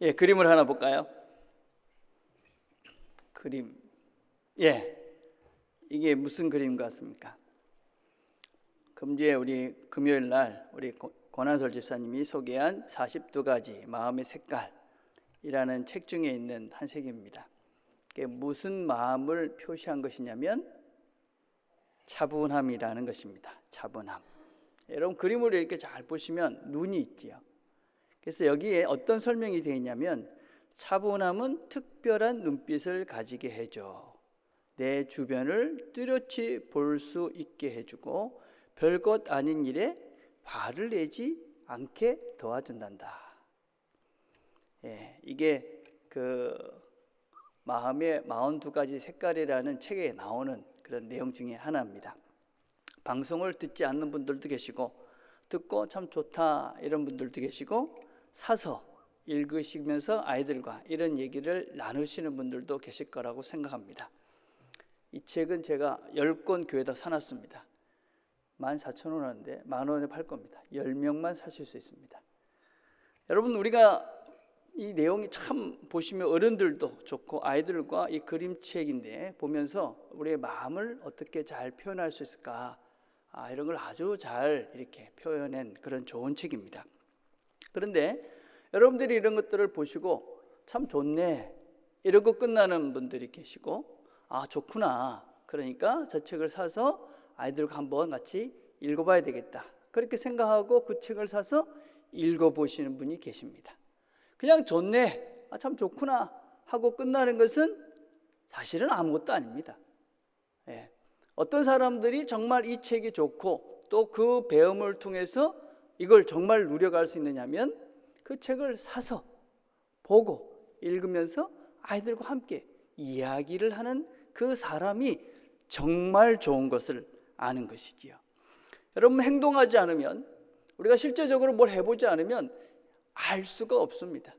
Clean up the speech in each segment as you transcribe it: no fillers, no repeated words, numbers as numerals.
예, 그림을 하나 볼까요? 그림. 예, 이게 무슨 그림 같습니까? 금주에 우리 금요일 날 우리 권한솔 집사님이 소개한 42가지 마음의 색깔이라는 책 중에 있는 한 책입니다. 이게 무슨 마음을 표시한 것이냐면 차분함이라는 것입니다. 차분함. 여러분 그림을 이렇게 잘 보시면 눈이 있지요. 그래서 여기에 어떤 설명이 되어 있냐면 차분함은 특별한 눈빛을 가지게 해줘. 내 주변을 뚜렷이 볼 수 있게 해주고 별것 아닌 일에 화를 내지 않게 도와준단다. 예, 이게 그 마음의 42가지 색깔이라는 책에 나오는 그런 내용 중에 하나입니다. 방송을 듣지 않는 분들도 계시고 듣고 참 좋다 이런 분들도 계시고 사서 읽으시면서 아이들과 이런 얘기를 나누시는 분들도 계실 거라고 생각합니다. 이 책은 제가 10권 교회에다 사놨습니다. 14,000원 하는데 10,000원에 팔 겁니다. 10명만 사실 수 있습니다. 여러분 우리가 이 내용이 참 보시면 어른들도 좋고 아이들과 이 그림책인데 보면서 우리의 마음을 어떻게 잘 표현할 수 있을까 이런 걸 아주 잘 이렇게 표현한 그런 좋은 책입니다. 그런데 여러분들이 이런 것들을 보시고 참 좋네 이러고 끝나는 분들이 계시고 좋구나 그러니까 저 책을 사서 아이들과 한번 같이 읽어봐야 되겠다 그렇게 생각하고 그 책을 사서 읽어보시는 분이 계십니다. 그냥 좋네 참 좋구나 하고 끝나는 것은 사실은 아무것도 아닙니다. 예. 어떤 사람들이 정말 이 책이 좋고 또 그 배움을 통해서 이걸 정말 누려갈 수 있느냐면 그 책을 사서 보고 읽으면서 아이들과 함께 이야기를 하는 그 사람이 정말 좋은 것을 아는 것이지요. 여러분 행동하지 않으면 우리가 실제적으로 뭘 해보지 않으면 알 수가 없습니다.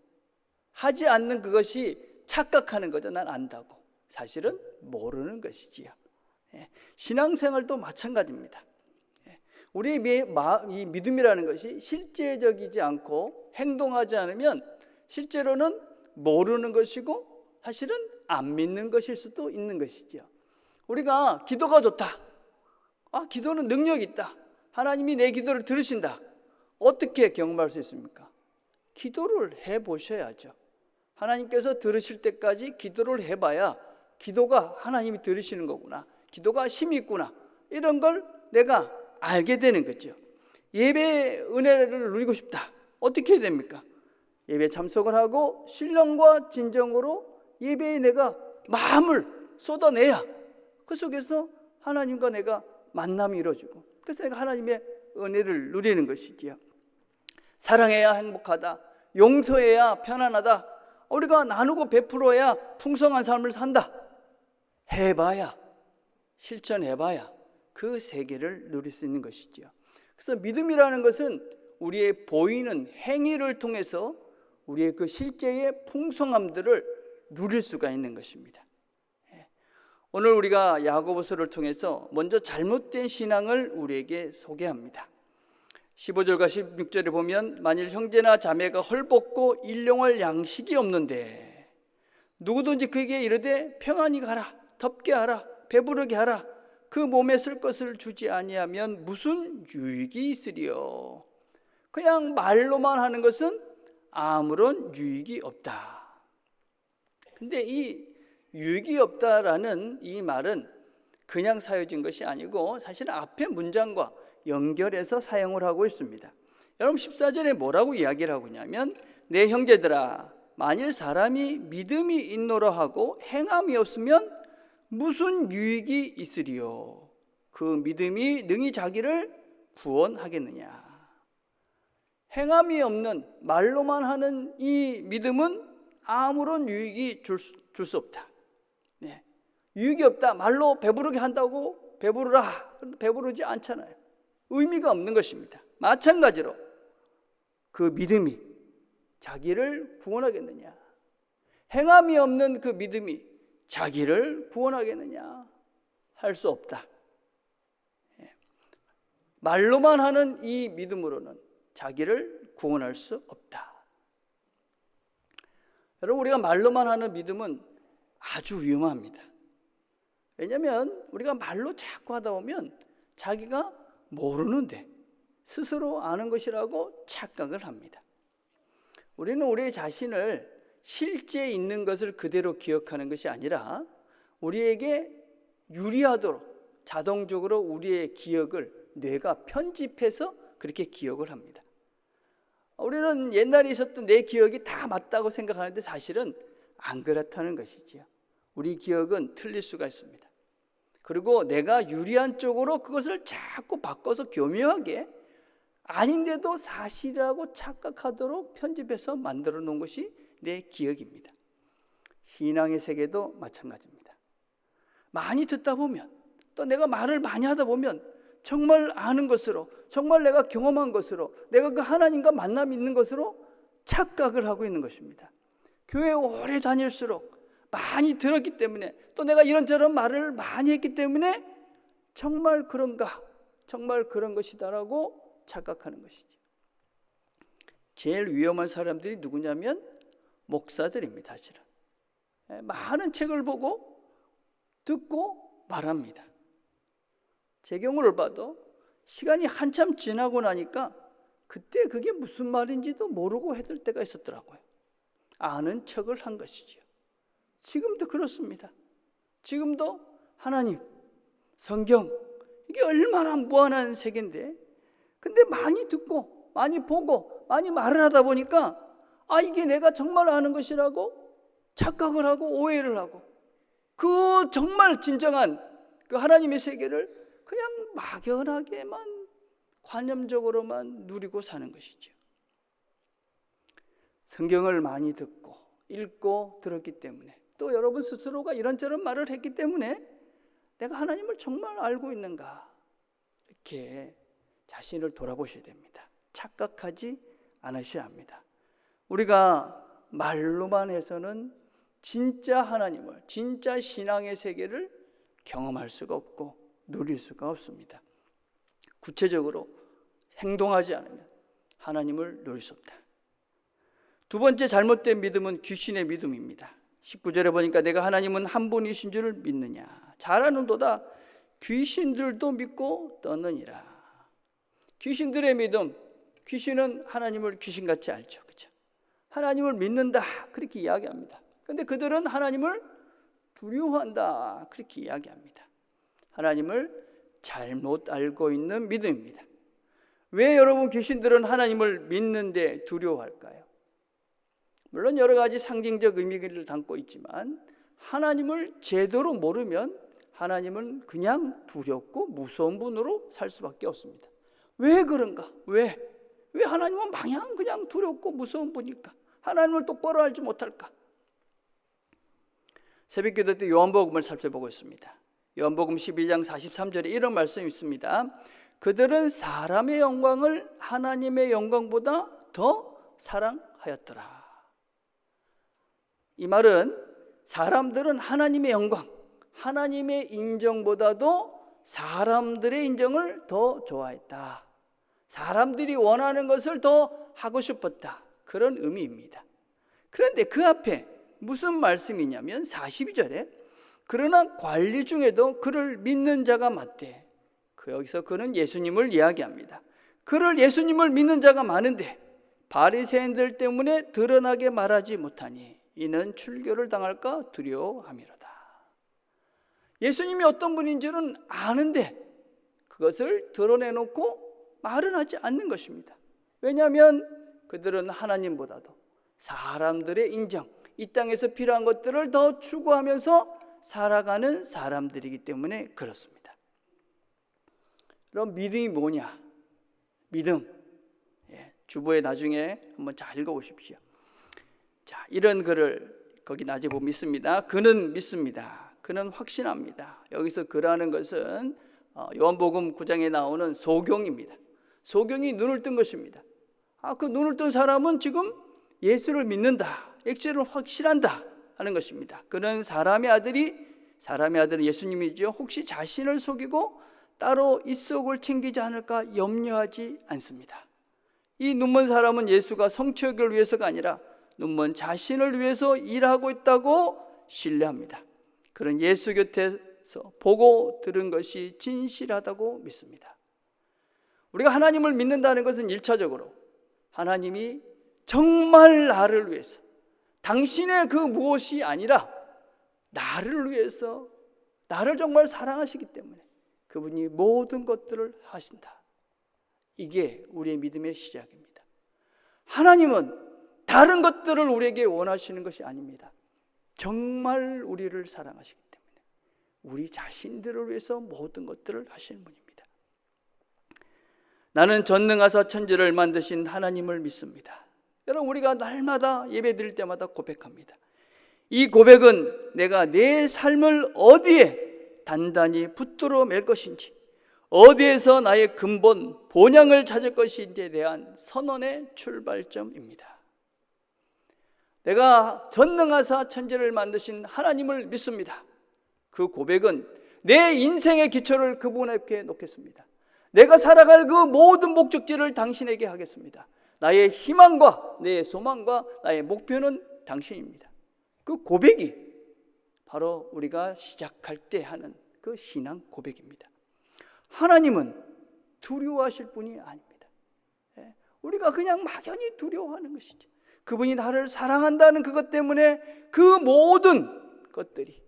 하지 않는 그것이 착각하는 거죠. 난 안다고. 사실은 모르는 것이지요. 신앙생활도 마찬가지입니다. 우리의 이 믿음이라는 것이 실제적이지 않고 행동하지 않으면 실제로는 모르는 것이고 사실은 안 믿는 것일 수도 있는 것이죠. 우리가 기도가 좋다. 기도는 능력이 있다. 하나님이 내 기도를 들으신다. 어떻게 경험할 수 있습니까? 기도를 해보셔야죠. 하나님께서 들으실 때까지 기도를 해봐야 기도가 하나님이 들으시는 거구나. 기도가 힘이 있구나. 이런 걸 내가 알게 되는 거죠. 예배의 은혜를 누리고 싶다. 어떻게 해야 됩니까? 예배 참석을 하고 신령과 진정으로 예배에 내가 마음을 쏟아내야 그 속에서 하나님과 내가 만남이 이루어지고 그래서 내가 하나님의 은혜를 누리는 것이지요. 사랑해야 행복하다. 용서해야 편안하다. 우리가 나누고 베풀어야 풍성한 삶을 산다. 해봐야 실천해봐야 그 세계를 누릴 수 있는 것이지요. 그래서 믿음이라는 것은 우리의 보이는 행위를 통해서 우리의 그 실제의 풍성함들을 누릴 수가 있는 것입니다. 오늘 우리가 야고보서를 통해서 먼저 잘못된 신앙을 우리에게 소개합니다. 15절과 16절에 보면 만일 형제나 자매가 헐벗고 일용할 양식이 없는데 누구든지 그에게 이르되 평안히 가라 덥게 하라 배부르게 하라 그 몸에 쓸 것을 주지 아니하면 무슨 유익이 있으리요. 그냥 말로만 하는 것은 아무런 유익이 없다. 근데 이 유익이 없다라는 이 말은 그냥 사용된 것이 아니고 사실은 앞에 문장과 연결해서 사용을 하고 있습니다. 여러분 14절에 뭐라고 이야기를 하고 있냐면 내 형제들아 만일 사람이 믿음이 있노라 하고 행함이 없으면 무슨 유익이 있으리요. 그 믿음이 능히 자기를 구원하겠느냐. 행함이 없는 말로만 하는 이 믿음은 아무런 유익이 줄 수 없다. 유익이 없다. 말로 배부르게 한다고 배부르라. 배부르지 않잖아요. 의미가 없는 것입니다. 마찬가지로 그 믿음이 자기를 구원하겠느냐. 행함이 없는 그 믿음이 자기를 구원하겠느냐. 할 수 없다. 말로만 하는 이 믿음으로는 자기를 구원할 수 없다. 여러분, 우리가 말로만 하는 믿음은 아주 위험합니다. 왜냐하면 우리가 말로 자꾸 하다 보면 자기가 모르는데 스스로 아는 것이라고 착각을 합니다. 우리는 우리 자신을 실제 있는 것을 그대로 기억하는 것이 아니라 우리에게 유리하도록 자동적으로 우리의 기억을 뇌가 편집해서 그렇게 기억을 합니다. 우리는 옛날에 있었던 내 기억이 다 맞다고 생각하는데 사실은 안 그렇다는 것이지요. 우리 기억은 틀릴 수가 있습니다. 그리고 내가 유리한 쪽으로 그것을 자꾸 바꿔서 교묘하게 아닌데도 사실이라고 착각하도록 편집해서 만들어 놓은 것이 내 기억입니다. 신앙의 세계도 마찬가지입니다. 많이 듣다 보면 또 내가 말을 많이 하다 보면 정말 아는 것으로, 정말 내가 경험한 것으로, 내가 그 하나님과 만남이 있는 것으로 착각을 하고 있는 것입니다. 교회 오래 다닐수록 많이 들었기 때문에 또 내가 이런저런 말을 많이 했기 때문에 정말 그런가, 정말 그런 것이다라고 착각하는 것이죠. 제일 위험한 사람들이 누구냐면 목사들입니다. 사실은 많은 책을 보고 듣고 말합니다. 제 경우를 봐도 시간이 한참 지나고 나니까 그때 그게 무슨 말인지도 모르고 해들 때가 있었더라고요. 아는 척을 한 것이죠. 지금도 그렇습니다. 지금도 하나님, 성경, 이게 얼마나 무한한 세계인데, 근데 많이 듣고 많이 보고 많이 말을 하다 보니까 이게 내가 정말 아는 것이라고 착각을 하고 오해를 하고 그 정말 진정한 그 하나님의 세계를 그냥 막연하게만 관념적으로만 누리고 사는 것이죠. 성경을 많이 듣고 읽고 들었기 때문에 또 여러분 스스로가 이런저런 말을 했기 때문에 내가 하나님을 정말 알고 있는가, 이렇게 자신을 돌아보셔야 됩니다. 착각하지 않으셔야 합니다. 우리가 말로만 해서는 진짜 하나님을, 진짜 신앙의 세계를 경험할 수가 없고 누릴 수가 없습니다. 구체적으로 행동하지 않으면 하나님을 누릴 수 없다. 두 번째 잘못된 믿음은 귀신의 믿음입니다. 19절에 보니까 내가 하나님은 한 분이신 줄 믿느냐, 잘 아는도다 귀신들도 믿고 떠느니라. 귀신들의 믿음, 귀신은 하나님을 귀신같이 알죠, 그렇죠? 하나님을 믿는다 그렇게 이야기합니다. 그런데 그들은 하나님을 두려워한다 그렇게 이야기합니다. 하나님을 잘못 알고 있는 믿음입니다. 왜 여러분 귀신들은 하나님을 믿는데 두려워할까요? 물론 여러 가지 상징적 의미를 담고 있지만 하나님을 제대로 모르면 하나님은 그냥 두렵고 무서운 분으로 살 수밖에 없습니다. 왜 그런가? 왜 하나님은 마냥 그냥 두렵고 무서운 분일까? 하나님을 똑바로 알지 못할까? 새벽기도 때 요한복음을 살펴보고 있습니다. 요한복음 12장 43절에 이런 말씀이 있습니다. 그들은 사람의 영광을 하나님의 영광보다 더 사랑하였더라. 이 말은 사람들은 하나님의 영광, 하나님의 인정보다도 사람들의 인정을 더 좋아했다. 사람들이 원하는 것을 더 하고 싶었다. 그런 의미입니다. 그런데 그 앞에 무슨 말씀이냐면 42절에 그러나 관리 중에도 그를 믿는 자가 많대. 여기서 그는 예수님을 이야기합니다. 그를 예수님을 믿는 자가 많은데 바리새인들 때문에 드러나게 말하지 못하니 이는 출교를 당할까 두려워함이로다. 예수님이 어떤 분인지는 아는데 그것을 드러내놓고 말은 하지 않는 것입니다. 왜냐하면 그들은 하나님보다도 사람들의 인정, 이 땅에서 필요한 것들을 더 추구하면서 살아가는 사람들이기 때문에 그렇습니다. 그럼 믿음이 뭐냐? 믿음, 주보에 나중에 한번 잘 읽어보십시오. 자, 이런 글을 거기 나중에 보면 있습니다. 그는 믿습니다. 그는 확신합니다. 여기서 그라는 것은 요한복음 9장에 나오는 소경입니다. 소경이 눈을 뜬 것입니다. 그 눈을 뜬 사람은 지금 예수를 믿는다, 액체를 확신한다 하는 것입니다. 그는 사람의 아들은 예수님이죠. 혹시 자신을 속이고 따로 이속을 챙기지 않을까 염려하지 않습니다. 이 눈먼 사람은 예수가 성취욕을 위해서가 아니라 눈먼 자신을 위해서 일하고 있다고 신뢰합니다. 그런 예수 곁에서 보고 들은 것이 진실하다고 믿습니다. 우리가 하나님을 믿는다는 것은 1차적으로 하나님이 정말 나를 위해서, 당신의 그 무엇이 아니라 나를 위해서, 나를 정말 사랑하시기 때문에 그분이 모든 것들을 하신다. 이게 우리의 믿음의 시작입니다. 하나님은 다른 것들을 우리에게 원하시는 것이 아닙니다. 정말 우리를 사랑하시기 때문에 우리 자신들을 위해서 모든 것들을 하시는 분입니다. 나는 전능하사 천지를 만드신 하나님을 믿습니다. 여러분, 우리가 날마다 예배 드릴 때마다 고백합니다. 이 고백은 내가 내 삶을 어디에 단단히 붙들어 맬 것인지, 어디에서 나의 근본, 본향을 찾을 것인지에 대한 선언의 출발점입니다. 내가 전능하사 천지를 만드신 하나님을 믿습니다. 그 고백은 내 인생의 기초를 그분 앞에 놓겠습니다. 내가 살아갈 그 모든 목적지를 당신에게 하겠습니다. 나의 희망과 내 소망과 나의 목표는 당신입니다. 그 고백이 바로 우리가 시작할 때 하는 그 신앙 고백입니다. 하나님은 두려워하실 분이 아닙니다. 우리가 그냥 막연히 두려워하는 것이지, 그분이 나를 사랑한다는 그것 때문에 그 모든 것들이,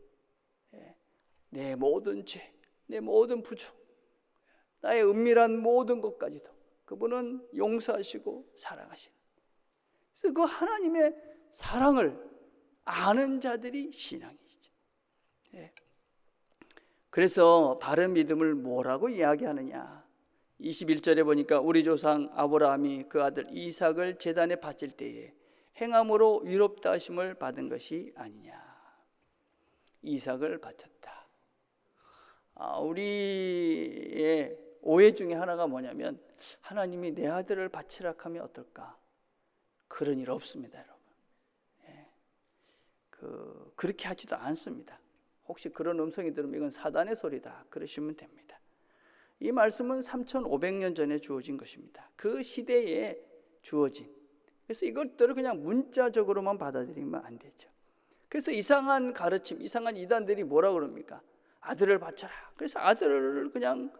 내 모든 죄, 내 모든 부족, 나의 은밀한 모든 것까지도 그분은 용서하시고 사랑하시는, 그래서 그 하나님의 사랑을 아는 자들이 신앙이죠. 그래서 바른 믿음을 뭐라고 이야기하느냐, 21절에 보니까 우리 조상 아브라함이 그 아들 이삭을 제단에 바칠 때에 행함으로 위롭다 하심을 받은 것이 아니냐. 이삭을 바쳤다. 우리의 오해 중에 하나가 뭐냐면, 하나님이 내 아들을 바치라 하면 어떨까? 그런 일 없습니다, 여러분. 그렇게 하지도 않습니다. 혹시 그런 음성이 들으면 이건 사단의 소리다 그러시면 됩니다. 이 말씀은 3500년 전에 주어진 것입니다. 그 시대에 주어진. 그래서 이것들을 그냥 문자적으로만 받아들이면 안 되죠. 그래서 이상한 가르침, 이상한 이단들이 뭐라 그럽니까? 아들을 바쳐라. 그래서 아들을 그냥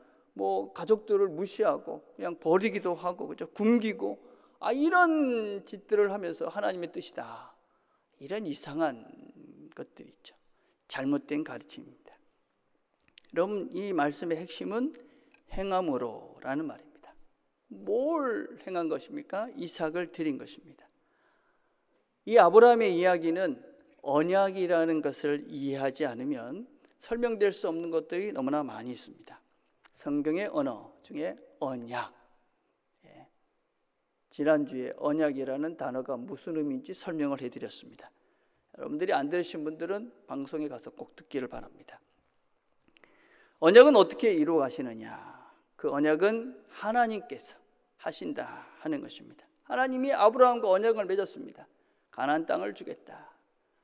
가족들을 무시하고 그냥 버리기도 하고, 그죠? 굶기고, 이런 짓들을 하면서 하나님의 뜻이다, 이런 이상한 것들이 있죠. 잘못된 가르침입니다. 여러분, 이 말씀의 핵심은 행함으로라는 말입니다. 뭘 행한 것입니까? 이삭을 드린 것입니다. 이 아브라함의 이야기는 언약이라는 것을 이해하지 않으면 설명될 수 없는 것들이 너무나 많이 있습니다. 성경의 언어 중에 언약, 지난주에 언약이라는 단어가 무슨 의미인지 설명을 해드렸습니다. 여러분들이 안 들으신 분들은 방송에 가서 꼭 듣기를 바랍니다. 언약은 어떻게 이루어 가시느냐? 그 언약은 하나님께서 하신다 하는 것입니다. 하나님이 아브라함과 언약을 맺었습니다. 가나안 땅을 주겠다.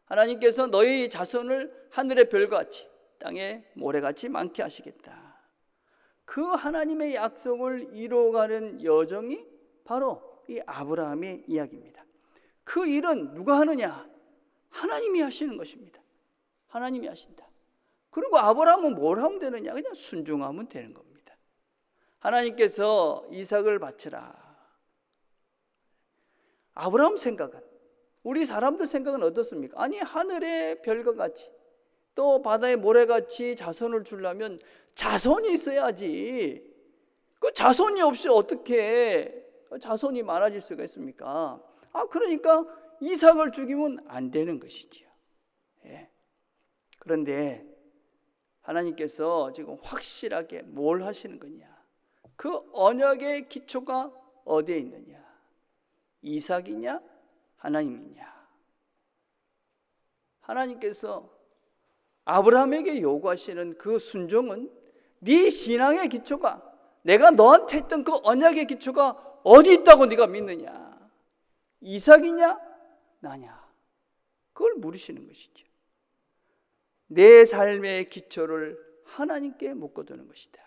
하나님께서 너희 자손을 하늘의 별같이 땅에 모래같이 많게 하시겠다. 그 하나님의 약속을 이루어가는 여정이 바로 이 아브라함의 이야기입니다. 그 일은 누가 하느냐? 하나님이 하시는 것입니다. 하나님이 하신다. 그리고 아브라함은 뭘 하면 되느냐? 그냥 순종하면 되는 겁니다. 하나님께서 이삭을 바치라. 아브라함 생각은, 우리 사람들 생각은 어떻습니까? 아니, 하늘의 별과 같이 또 바다의 모래같이 자손을 주려면 자손이 있어야지. 그 자손이 없이 어떻게 자손이 많아질 수가 있습니까? 그러니까 이삭을 죽이면 안 되는 것이지요. 그런데 하나님께서 지금 확실하게 뭘 하시는 거냐? 그 언약의 기초가 어디에 있느냐? 이삭이냐? 하나님이냐? 하나님께서 아브라함에게 요구하시는 그 순종은 네 신앙의 기초가, 내가 너한테 했던 그 언약의 기초가 어디 있다고 네가 믿느냐? 이삭이냐? 나냐? 그걸 물으시는 것이죠. 내 삶의 기초를 하나님께 묶어두는 것이다.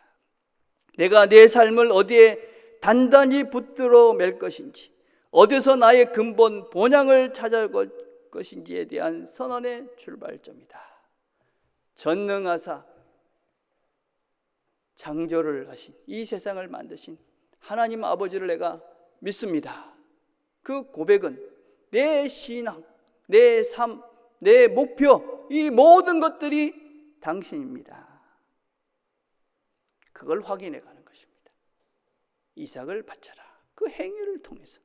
내가 내 삶을 어디에 단단히 붙들어 맬 것인지, 어디서 나의 근본 본향을 찾아갈 것인지에 대한 선언의 출발점이다. 전능하사 창조를 하신, 이 세상을 만드신 하나님 아버지를 내가 믿습니다. 그 고백은 내 신앙, 내 삶, 내 목표, 이 모든 것들이 당신입니다. 그걸 확인해 가는 것입니다. 이삭을 바쳐라. 그 행위를 통해서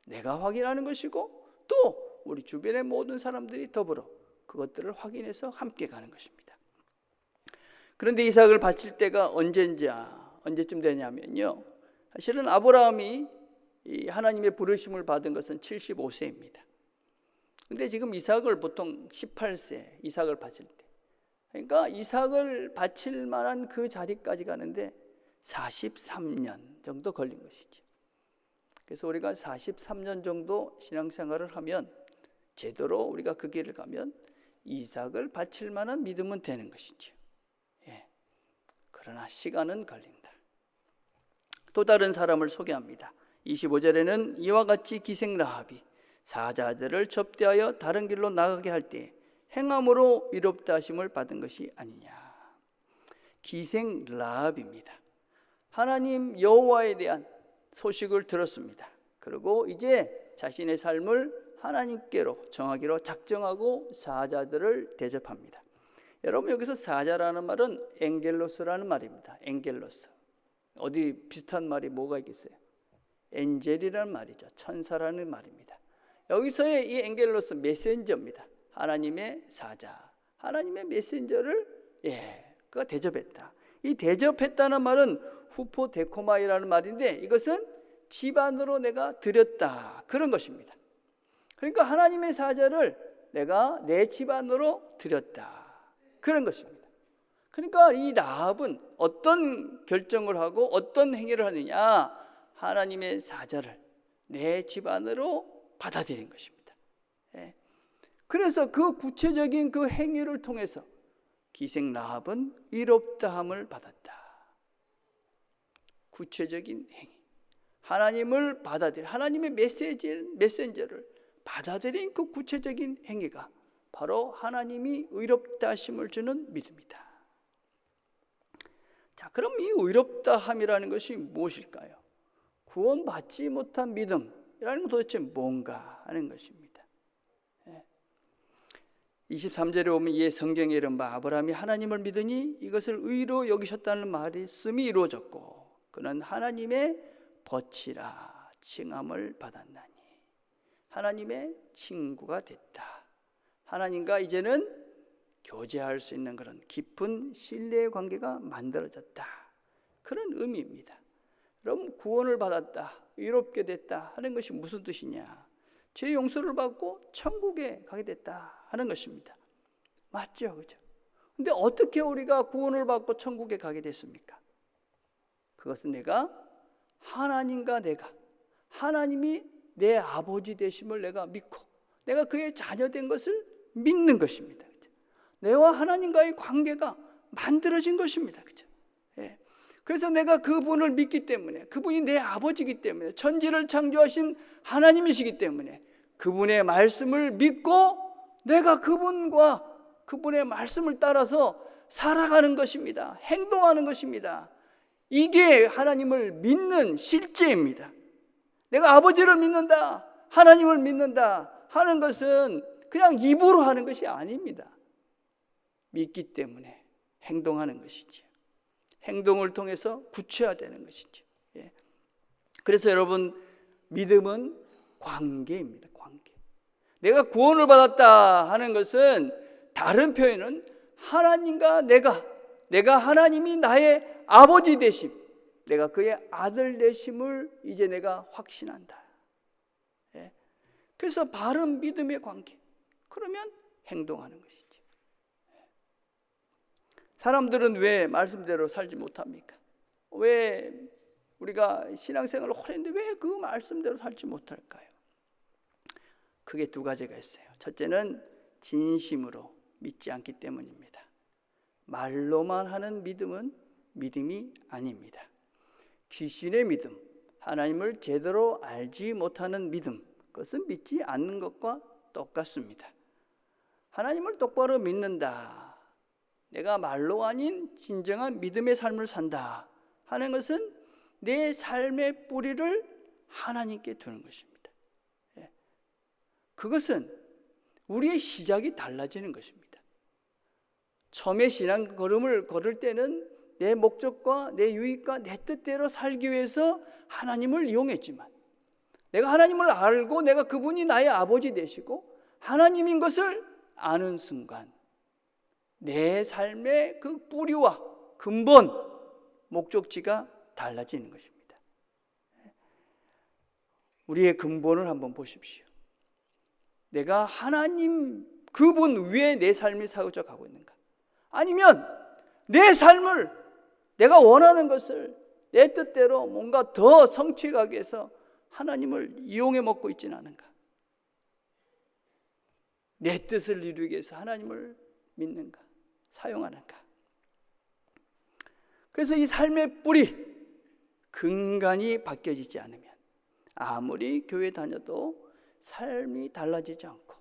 내가 확인하는 것이고, 또 우리 주변의 모든 사람들이 더불어 그것들을 확인해서 함께 가는 것입니다. 그런데 이삭을 바칠 때가 언제쯤 되냐면요, 사실은 아브라함이 이 하나님의 부르심을 받은 것은 75세입니다. 근데 지금 이삭을 보통 18세 이삭을 바칠 때, 그러니까 이삭을 바칠 만한 그 자리까지 가는데 43년 정도 걸린 것이죠. 그래서 우리가 43년 정도 신앙생활을 하면, 제대로 우리가 그 길을 가면 이삭을 바칠 만한 믿음은 되는 것이죠. 그러나 시간은 걸린다. 또 다른 사람을 소개합니다. 25절에는 이와 같이 기생 라합이 사자들을 접대하여 다른 길로 나가게 할 때 행함으로 의롭다 하심을 받은 것이 아니냐. 기생 라합입니다. 하나님 여호와에 대한 소식을 들었습니다. 그리고 이제 자신의 삶을 하나님께로 정하기로 작정하고 사자들을 대접합니다. 여러분, 여기서 사자라는 말은 엥겔로스라는 말입니다. 엥겔로스. 어디 비슷한 말이 뭐가 있겠어요? 엔젤이라는 말이죠. 천사라는 말입니다. 여기서의 이 엥겔로스, 메신저입니다. 하나님의 사자, 하나님의 메신저를 그가 대접했다. 이 대접했다는 말은 후포데코마이라는 말인데, 이것은 집안으로 내가 드렸다, 그런 것입니다. 그러니까 하나님의 사자를 내가 내 집안으로 드렸다, 그런 것입니다. 그러니까 이 라합은 어떤 결정을 하고 어떤 행위를 하느냐, 하나님의 사자를 내 집안으로 받아들인 것입니다. 그래서 그 구체적인 그 행위를 통해서 기생 라합은 의롭다함을 받았다. 구체적인 행위, 하나님을 받아들인, 하나님의 메신저를 받아들인 그 구체적인 행위가 바로 하나님이 의롭다 하심을 주는 믿음이다. 자, 그럼 이 의롭다함이라는 것이 무엇일까요? 구원받지 못한 믿음이라는 건 도대체 뭔가 하는 것입니다. 23절에 보면 이에 성경에 이른 바 아브라함이 하나님을 믿으니 이것을 의로 여기셨다는 말씀이 이루어졌고, 그는 하나님의 벗이라 칭함을 받았나니, 하나님의 친구가 됐다. 하나님과 이제는 교제할 수 있는 그런 깊은 신뢰의 관계가 만들어졌다, 그런 의미입니다. 그럼 구원을 받았다, 의롭게 됐다 하는 것이 무슨 뜻이냐? 죄 용서를 받고 천국에 가게 됐다 하는 것입니다. 맞죠, 그죠? 근데 어떻게 우리가 구원을 받고 천국에 가게 됐습니까? 그것은 내가 하나님과 내가, 하나님이 내 아버지 되심을 내가 믿고 내가 그의 자녀 된 것을 믿는 것입니다. 그죠? 내와 하나님과의 관계가 만들어진 것입니다. 그죠? 그래서 내가 그분을 믿기 때문에, 그분이 내 아버지이기 때문에, 천지를 창조하신 하나님이시기 때문에 그분의 말씀을 믿고 내가 그분의 말씀을 따라서 살아가는 것입니다. 행동하는 것입니다. 이게 하나님을 믿는 실제입니다. 내가 아버지를 믿는다, 하나님을 믿는다 하는 것은 그냥 입으로 하는 것이 아닙니다. 믿기 때문에 행동하는 것이죠. 행동을 통해서 구체화되는 것이죠. 그래서 여러분, 믿음은 관계입니다. 관계. 내가 구원을 받았다 하는 것은, 다른 표현은 하나님과 내가 하나님이 나의 아버지 되심, 내가 그의 아들 되심을 이제 내가 확신한다. 그래서 바른 믿음의 관계, 그러면 행동하는 것이죠. 사람들은 왜 말씀대로 살지 못합니까? 왜 우리가 신앙생활을 오래 했는데 왜 그 말씀대로 살지 못할까요? 크게 두 가지가 있어요. 첫째는 진심으로 믿지 않기 때문입니다. 말로만 하는 믿음은 믿음이 아닙니다. 귀신의 믿음, 하나님을 제대로 알지 못하는 믿음, 그것은 믿지 않는 것과 똑같습니다. 하나님을 똑바로 믿는다, 내가 말로 아닌 진정한 믿음의 삶을 산다 하는 것은 내 삶의 뿌리를 하나님께 두는 것입니다. 그것은 우리의 시작이 달라지는 것입니다. 처음에 신앙 걸음을 걸을 때는 내 목적과 내 유익과 내 뜻대로 살기 위해서 하나님을 이용했지만, 내가 하나님을 알고 내가 그분이 나의 아버지 되시고 하나님인 것을 아는 순간 내 삶의 그 뿌리와 근본, 목적지가 달라지는 것입니다. 우리의 근본을 한번 보십시오. 내가 하나님 그분 위에 내 삶이 사고져 가고 있는가? 아니면 내 삶을 내가 원하는 것을 내 뜻대로 뭔가 더 성취해 가기 위해서 하나님을 이용해 먹고 있지는 않은가? 내 뜻을 이루기 위해서 하나님을 믿는가? 사용하는가? 그래서 이 삶의 뿌리, 근간이 바뀌어지지 않으면 아무리 교회 다녀도 삶이 달라지지 않고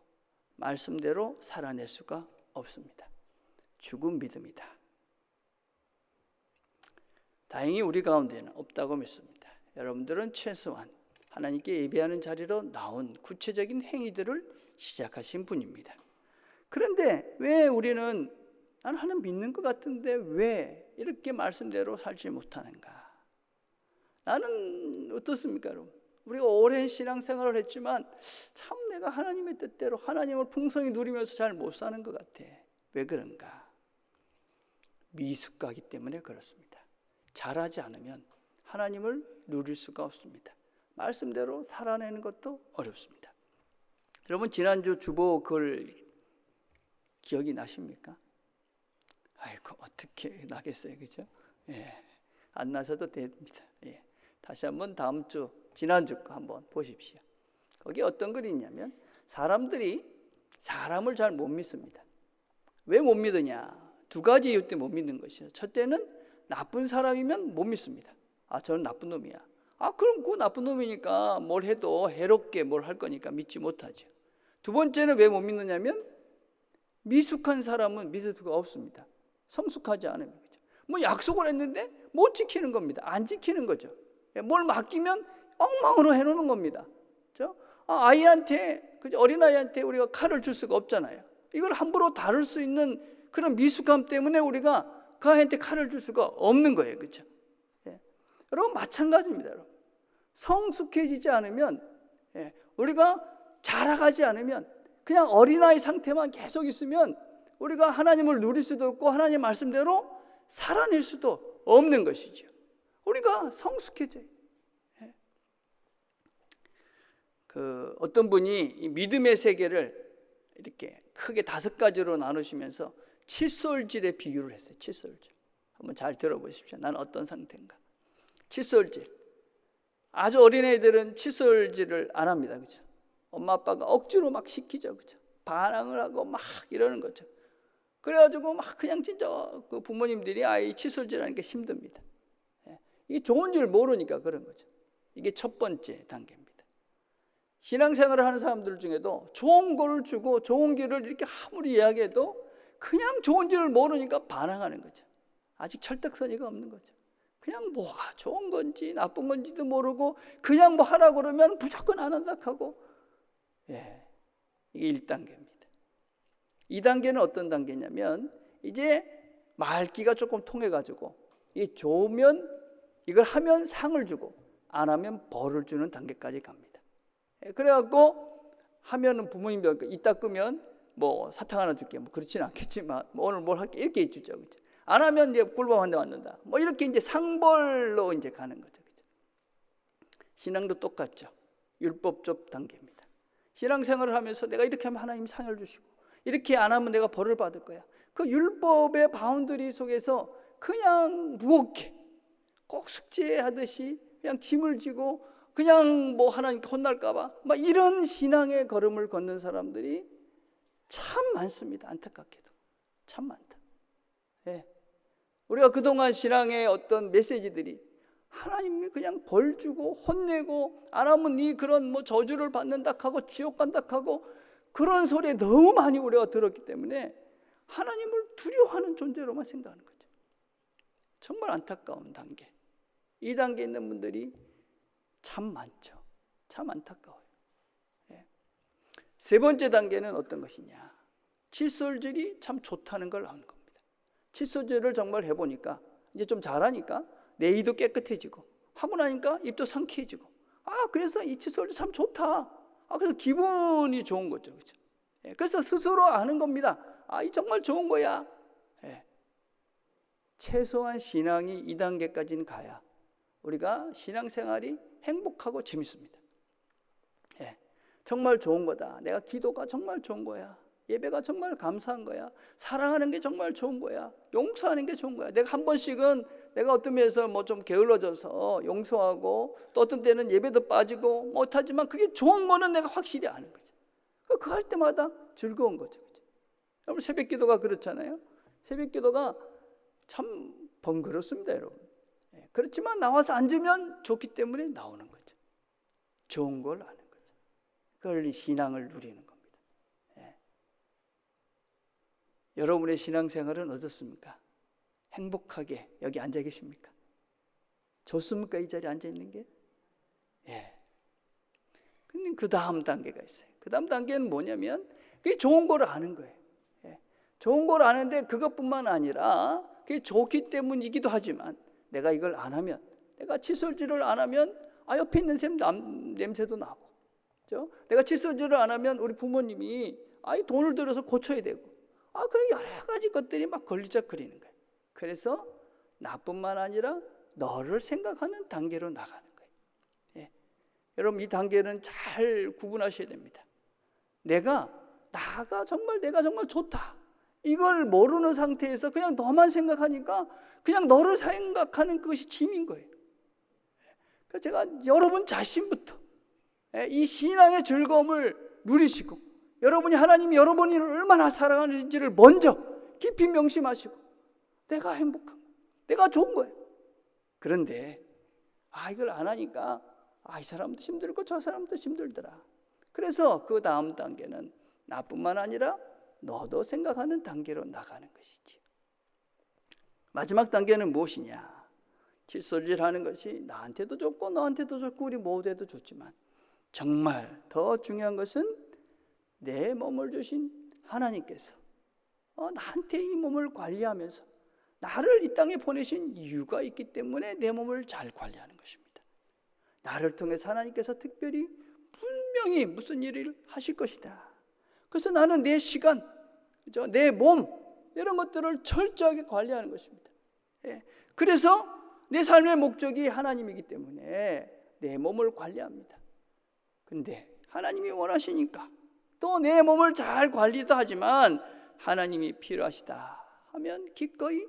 말씀대로 살아낼 수가 없습니다. 죽은 믿음이다. 다행히 우리 가운데는 없다고 믿습니다. 여러분들은 최소한 하나님께 예배하는 자리로 나온 구체적인 행위들을 시작하신 분입니다. 그런데 왜 우리는 나는 하나님 믿는 것 같은데 왜 이렇게 말씀대로 살지 못하는가? 나는 어떻습니까, 여러분? 우리가 오랜 신앙생활을 했지만 참 내가 하나님의 뜻대로 하나님을 풍성히 누리면서 잘 못 사는 것 같아. 왜 그런가? 미숙하기 때문에 그렇습니다. 잘하지 않으면 하나님을 누릴 수가 없습니다. 말씀대로 살아내는 것도 어렵습니다. 여러분, 지난주 주보 글 기억이 나십니까? 아이고, 어떻게 나겠어요, 그죠? 예, 안 나셔도 됩니다. 예, 다시 한번 다음 주 지난주 거 한번 보십시오. 거기 어떤 글이 있냐면 사람들이 사람을 잘 못 믿습니다. 왜 못 믿으냐? 두 가지 이유 때문에 못 믿는 것이요. 첫째는 나쁜 사람이면 못 믿습니다. 아, 저는 나쁜 놈이야. 아, 그럼 그 나쁜 놈이니까 뭘 해도 해롭게 뭘 할 거니까 믿지 못하죠. 두 번째는 왜 못 믿느냐면 미숙한 사람은 믿을 수가 없습니다. 성숙하지 않으면. 그렇죠? 뭐 약속을 했는데 못 지키는 겁니다. 안 지키는 거죠. 뭘 맡기면 엉망으로 해놓는 겁니다. 그렇죠? 아이한테, 어린아이한테 우리가 칼을 줄 수가 없잖아요. 이걸 함부로 다룰 수 있는 그런 미숙함 때문에 우리가 그 아이한테 칼을 줄 수가 없는 거예요. 그렇죠? 예. 여러분, 마찬가지입니다. 여러분. 성숙해지지 않으면, 우리가 자라가지 않으면 그냥 어린아이 상태만 계속 있으면 우리가 하나님을 누릴 수도 없고 하나님 말씀대로 살아낼 수도 없는 것이죠. 우리가 성숙해져요. 어떤 분이 이 믿음의 세계를 이렇게 크게 5가지로 나누시면서 칫솔질에 비유를 했어요. 칫솔질. 한번 잘 들어보십시오. 나는 어떤 상태인가. 칫솔질. 아주 어린애들은 칫솔질을 안 합니다. 그죠? 엄마 아빠가 억지로 막 시키죠. 그죠? 반항을 하고 막 이러는 거죠. 그래가지고 막 그냥 진짜 그 부모님들이 아이 칫솔질하는 게 힘듭니다. 이게 좋은 줄 모르니까 그런 거죠. 이게 첫 번째 단계입니다. 신앙생활을 하는 사람들 중에도 좋은 거를 주고 좋은 길을 이렇게 아무리 이야기해도 그냥 좋은 줄을 모르니까 반항하는 거죠. 아직 철딱서니가 없는 거죠. 그냥 뭐가 좋은 건지 나쁜 건지도 모르고 그냥 뭐 하라고 그러면 무조건 안 한다 하고, 이게 1단계입니다. 2단계는 어떤 단계냐면 이제 말기가 조금 통해가지고 이 좋으면 이걸 하면 상을 주고 안 하면 벌을 주는 단계까지 갑니다. 그래갖고 하면은 부모님이 이따 끄면 뭐 사탕 하나 줄게, 뭐 그렇지는 않겠지만 뭐 오늘 뭘 할게 이렇게 주죠. 그죠? 안 하면 이제 꿀밤 한 대 맞는다. 뭐 이렇게 이제 상벌로 이제 가는 거죠. 그죠? 신앙도 똑같죠. 율법적 단계입니다. 신앙생활을 하면서 내가 이렇게 하면 하나님 상을 주시고 이렇게 안 하면 내가 벌을 받을 거야. 그 율법의 바운더리 속에서 그냥 무겁게 꼭 숙제하듯이 그냥 짐을 지고 그냥 뭐 하나님께 혼날까 봐 막 이런 신앙의 걸음을 걷는 사람들이 참 많습니다. 안타깝게도 참 많다. 우리가 그동안 신앙의 어떤 메시지들이 하나님이 그냥 벌 주고 혼내고 안 하면 네 그런 뭐 저주를 받는다 하고 지옥 간다 하고 그런 소리에 너무 많이 우리가 들었기 때문에 하나님을 두려워하는 존재로만 생각하는 거죠. 정말 안타까운 단계. 이 단계에 있는 분들이 참 많죠. 참 안타까워요. 예. 세 번째 단계는 어떤 것이냐? 칫솔질이 참 좋다는 걸 아는 겁니다. 칫솔질을 정말 해보니까 이제 좀 잘하니까 내 이도 깨끗해지고 하고 나니까 입도 상쾌해지고 그래서 이 칫솔질 참 좋다. 그래서 기분이 좋은 거죠. 그렇죠? 예. 그래서 스스로 아는 겁니다. 이 정말 좋은 거야. 예. 최소한 신앙이 이 단계까지는 가야 우리가 신앙생활이 행복하고 재밌습니다. 예. 정말 좋은 거다. 내가 기도가 정말 좋은 거야. 예배가 정말 감사한 거야. 사랑하는 게 정말 좋은 거야. 용서하는 게 좋은 거야. 내가 한 번씩은 내가 어떤 면에서 뭐 좀 게을러져서 용서하고 또 어떤 때는 예배도 빠지고 못하지만 그게 좋은 거는 내가 확실히 아는 거죠. 그거 할 때마다 즐거운 거죠. 여러분 새벽 기도가 그렇잖아요. 새벽 기도가 참 번거롭습니다, 여러분. 그렇지만 나와서 앉으면 좋기 때문에 나오는 거죠. 좋은 걸 아는 거죠. 그걸 신앙을 누리는 겁니다. 여러분의 신앙생활은 어떻습니까? 행복하게 여기 앉아 계십니까? 좋습니까? 이 자리에 앉아 있는 게? 예. 근데 그 다음 단계가 있어요. 그 다음 단계는 뭐냐면 그게 좋은 걸 아는 거예요. 예. 좋은 걸 아는데 그것뿐만 아니라 그게 좋기 때문이기도 하지만 내가 이걸 안 하면, 내가 칫솔질을 안 하면 옆에 있는 사람 냄새도 나고, 그렇죠? 내가 칫솔질을 안 하면 우리 부모님이 돈을 들여서 고쳐야 되고, 그런 여러 가지 것들이 막 걸리적거리는 거예요. 그래서 나뿐만 아니라 너를 생각하는 단계로 나가는 거예요. 예. 여러분 이 단계는 잘 구분하셔야 됩니다. 내가 정말 좋다. 이걸 모르는 상태에서 그냥 너만 생각하니까 그냥 너를 생각하는 그것이 짐인 거예요. 그래서 제가 여러분 자신부터 이 신앙의 즐거움을 누리시고 여러분이 하나님이 여러분을 얼마나 사랑하는지를 먼저 깊이 명심하시고 내가 행복한 거야. 내가 좋은 거예요. 그런데 이걸 안 하니까 이 사람도 힘들고 저 사람도 힘들더라. 그래서 그 다음 단계는 나뿐만 아니라 너도 생각하는 단계로 나가는 것이지. 마지막 단계는 무엇이냐? 칫솔질하는 것이 나한테도 좋고 너한테도 좋고 우리 모두에도 좋지만 정말 더 중요한 것은 내 몸을 주신 하나님께서 나한테 이 몸을 관리하면서 나를 이 땅에 보내신 이유가 있기 때문에 내 몸을 잘 관리하는 것입니다. 나를 통해서 하나님께서 특별히 분명히 무슨 일을 하실 것이다. 그래서 나는 내 시간, 내 몸 이런 것들을 철저하게 관리하는 것입니다. 그래서 내 삶의 목적이 하나님이기 때문에 내 몸을 관리합니다. 근데 하나님이 원하시니까 또 내 몸을 잘 관리도 하지만 하나님이 필요하시다 하면 기꺼이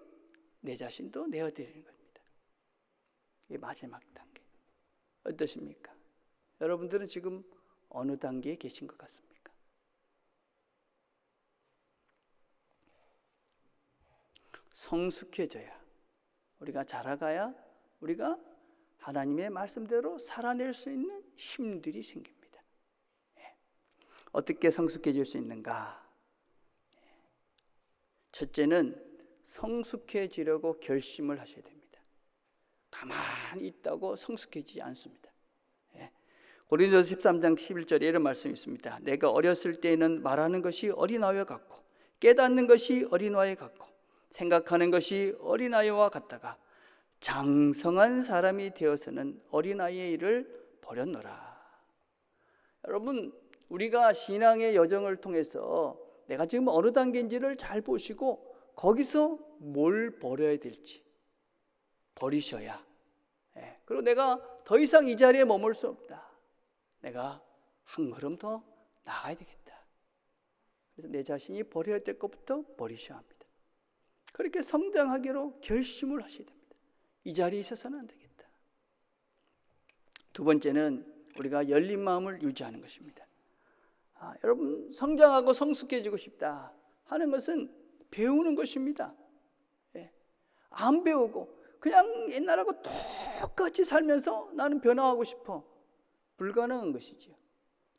내 자신도 내어드리는 겁니다. 이게 마지막 단계. 어떠십니까? 여러분들은 지금 어느 단계에 계신 것 같습니까? 성숙해져야, 우리가 자라가야 우리가 하나님의 말씀대로 살아낼 수 있는 힘들이 생깁니다. 어떻게 성숙해질 수 있는가? 첫째는 성숙해지려고 결심을 하셔야 됩니다. 가만히 있다고 성숙해지지 않습니다. 고린도서 13장 11절에 이런 말씀이 있습니다. 내가 어렸을 때에는 말하는 것이 어린아이와 같고 깨닫는 것이 어린아이 같고 생각하는 것이 어린아이와 같다가 장성한 사람이 되어서는 어린아이의 일을 버렸노라. 여러분 우리가 신앙의 여정을 통해서 내가 지금 어느 단계인지를 잘 보시고 거기서 뭘 버려야 될지 버리셔야, 그리고 내가 더 이상 이 자리에 머물 수 없다. 내가 한 걸음 더 나가야 되겠다. 그래서 내 자신이 버려야 될 것부터 버리셔야 합니다. 그렇게 성장하기로 결심을 하셔야 됩니다. 이 자리에 있어서는 안 되겠다. 두 번째는 우리가 열린 마음을 유지하는 것입니다. 여러분 성장하고 성숙해지고 싶다 하는 것은 배우는 것입니다. 안 배우고 그냥 옛날하고 똑같이 살면서 나는 변화하고 싶어. 불가능한 것이지요.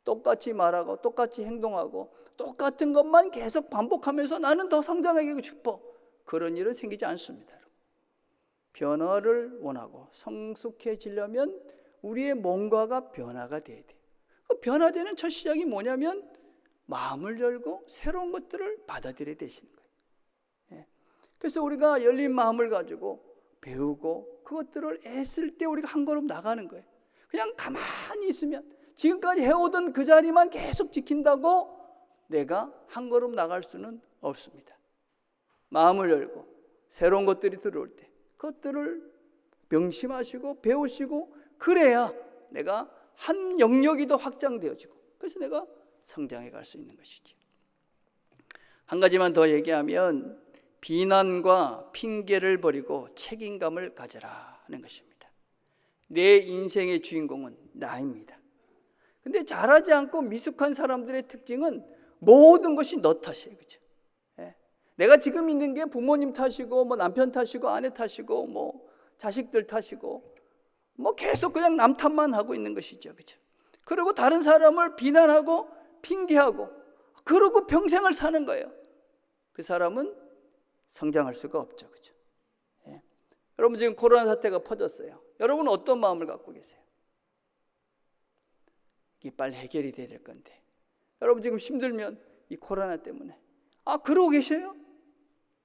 똑같이 말하고 똑같이 행동하고 똑같은 것만 계속 반복하면서 나는 더 성장하고 싶어. 그런 일은 생기지 않습니다. 변화를 원하고 성숙해지려면 우리의 뭔가가 변화가 돼야 돼요. 그 변화되는 첫 시작이 뭐냐면 마음을 열고 새로운 것들을 받아들여야 되시는 거예요. 그래서 우리가 열린 마음을 가지고 배우고 그것들을 애쓸 때 우리가 한 걸음 나가는 거예요. 그냥 가만히 있으면 지금까지 해오던 그 자리만 계속 지킨다고 내가 한 걸음 나갈 수는 없습니다. 마음을 열고 새로운 것들이 들어올 때 그것들을 명심하시고 배우시고 그래야 내가 한 영역이 더 확장되어지고 그래서 내가 성장해 갈 수 있는 것이죠. 한 가지만 더 얘기하면 비난과 핑계를 버리고 책임감을 가져라 하는 것입니다. 내 인생의 주인공은 나입니다. 근데 잘하지 않고 미숙한 사람들의 특징은 모든 것이 너 탓이에요. 그렇죠? 내가 지금 있는 게 부모님 탓이고 뭐 남편 탓이고 아내 탓이고 뭐 자식들 탓이고 뭐 계속 그냥 남 탓만 하고 있는 것이죠. 그렇죠? 그리고 다른 사람을 비난하고 핑계하고 그러고 평생을 사는 거예요. 그 사람은 성장할 수가 없죠. 그렇죠? 여러분 지금 코로나 사태가 퍼졌어요. 여러분은 어떤 마음을 갖고 계세요? 이게 빨리 해결이 돼야 될 건데 여러분 지금 힘들면 이 코로나 때문에 그러고 계셔요?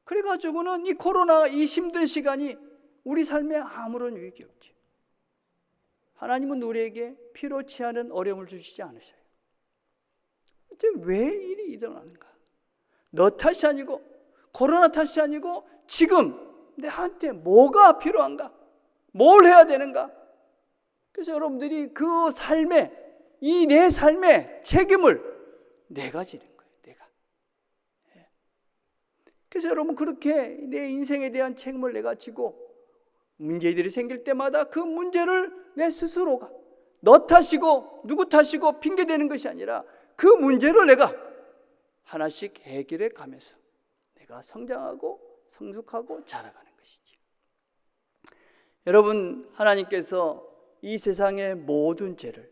그래가지고는 이 코로나 이 힘든 시간이 우리 삶에 아무런 유익이 없죠. 하나님은 우리에게 필요치 않은 어려움을 주시지 않으셔요. 왜 일이 일어나는가? 너 탓이 아니고 코로나 탓이 아니고 지금 내한테 뭐가 필요한가? 뭘 해야 되는가? 그래서 여러분들이 그 삶에 이 내 삶의 책임을 내가 지는 거예요. 내가. 그래서 여러분 그렇게 내 인생에 대한 책임을 내가 지고 문제들이 생길 때마다 그 문제를 내 스스로가 너 탓이고 누구 탓이고 핑계대는 것이 아니라 그 문제를 내가 하나씩 해결해 가면서 내가 성장하고 성숙하고 자라가는 것이죠. 여러분 하나님께서 이 세상의 모든 죄를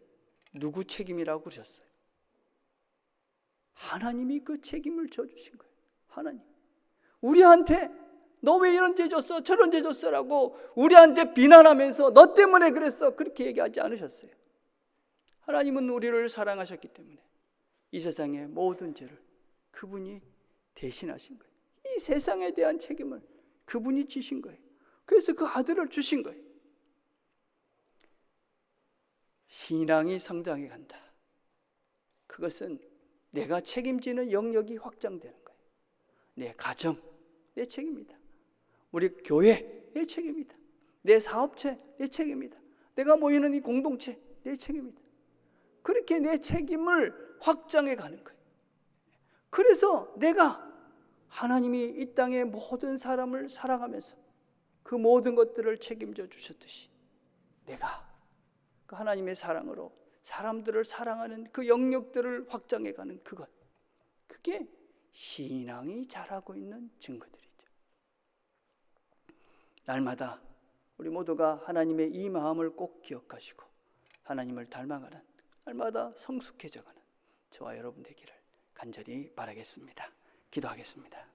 누구 책임이라고 그러셨어요? 하나님이 그 책임을 져주신 거예요. 하나님. 우리한테 너 왜 이런 죄 졌어? 저런 죄 졌어라고 우리한테 비난하면서 너 때문에 그랬어. 그렇게 얘기하지 않으셨어요. 하나님은 우리를 사랑하셨기 때문에 이 세상의 모든 죄를 그분이 대신하신 거예요. 이 세상에 대한 책임을 그분이 지신 거예요. 그래서 그 아들을 주신 거예요. 신앙이 성장해 간다. 그것은 내가 책임지는 영역이 확장되는 거예요. 내 가정, 내 책임이다. 우리 교회, 내 책임이다. 내 사업체, 내 책임이다. 내가 모이는 이 공동체, 내 책임이다. 그렇게 내 책임을 확장해 가는 거예요. 그래서 내가 하나님이 이 땅의 모든 사람을 사랑하면서 그 모든 것들을 책임져 주셨듯이 내가 그 하나님의 사랑으로 사람들을 사랑하는 그 영역들을 확장해 가는 그것, 그게 신앙이 자라고 있는 증거들이죠. 날마다 우리 모두가 하나님의 이 마음을 꼭 기억하시고 하나님을 닮아가는, 날마다 성숙해져가는 저와 여러분 되기를 간절히 바라겠습니다. 기도하겠습니다.